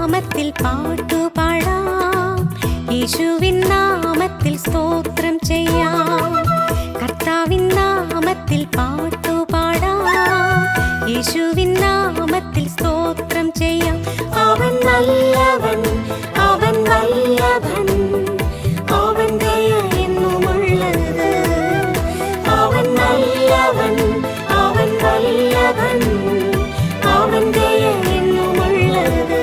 നാമത്തിൽ പാട്ടുപാടാം, യേശുവിൻ നാമത്തിൽ സ്തോത്രം ചെയ്യാം. കർത്താവിൻ നാമത്തിൽ പാട്ടുപാടാം, യേശുവിൻ നാമത്തിൽ സ്തോത്രം ചെയ്യാം. അവൻ നല്ലവൻ, അവൻ വല്ലഭൻ, അവൻ ദയ എന്നുമുള്ളത്. അവൻ നല്ലവൻ, അവൻ വല്ലഭൻ, അവൻ ദയ എന്നുമുള്ളത്.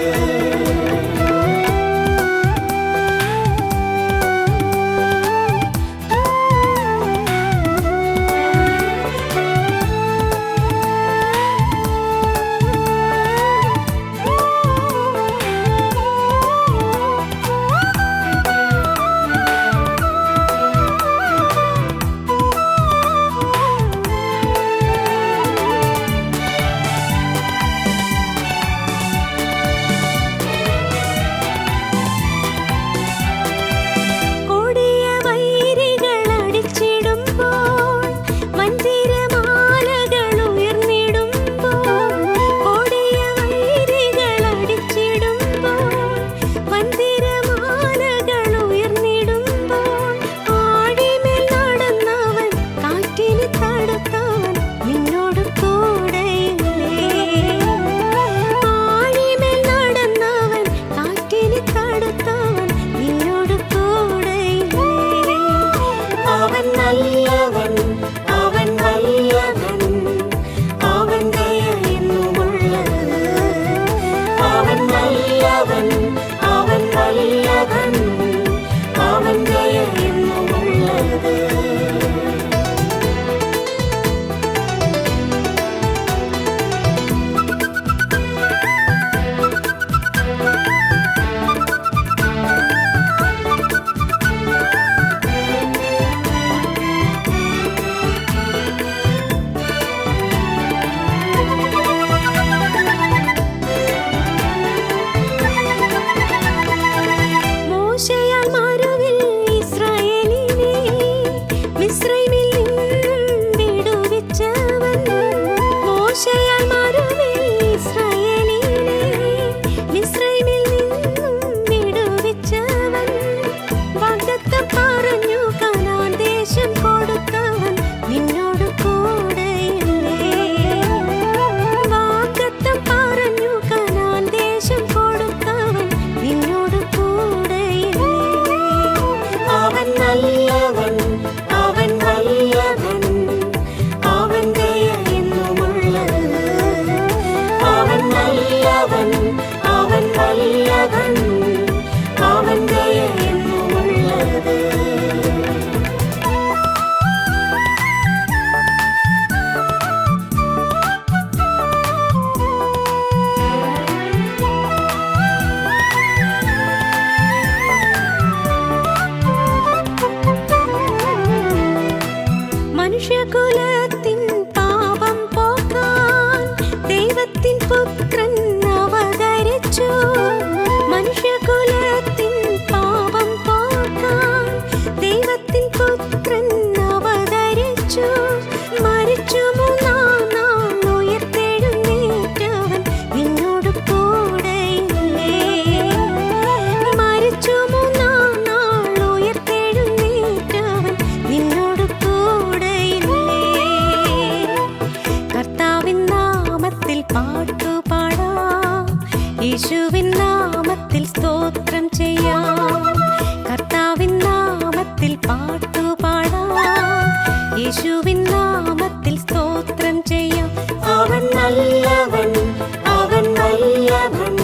അവൻ നല്ലവൻ, അവൻ വല്ലഭൻ, അവൻ ദയ എന്നുമുള്ളത്. അവൻ നല്ലവൻ, അവൻ വല്ലഭൻ, അവൻ ദയ എന്നുമുള്ളത്. അവൻ നല്ലവൻ, അവൻ വല്ലഭൻ, അവൻ ദയ എന്നുമുള്ളത്. അവൻ നല്ലവൻ, അവൻ വല്ലഭൻ, അവൻ ദയ എന്നുമുള്ളത്. മനുഷ്യകുലത്തിൻ പാപം പോക്കാൻ ദൈവത്തിൻ പുത്രൻ അവതരിച്ചു. മനുഷ്യകുലത്തിൻ പാപം പോക്കാൻ ദൈവത്തിൻ പുത്രൻ അവതരിച്ചു. മരിച്ചു മൂന്നാം നാൾ ഉയർത്തെഴുന്നേറ്റവൻ നിന്നോട് കൂടെയില്ലേ. മരിച്ചു മൂന്നാം നാൾ ഉയർത്തെഴുന്നേറ്റവൻ നിന്നോട് പാട്ടുപാടാം, യേശുവിൻ നാമത്തിൽ സ്തോത്രം ചെയ്യാം. കർത്താവിൻ നാമത്തിൽ പാട്ടുപാടാം, യേശുവിൻ നാമത്തിൽ സ്തോത്രം ചെയ്യാം. അവൻ നല്ലവൻ, അവൻ വല്ലഭൻ,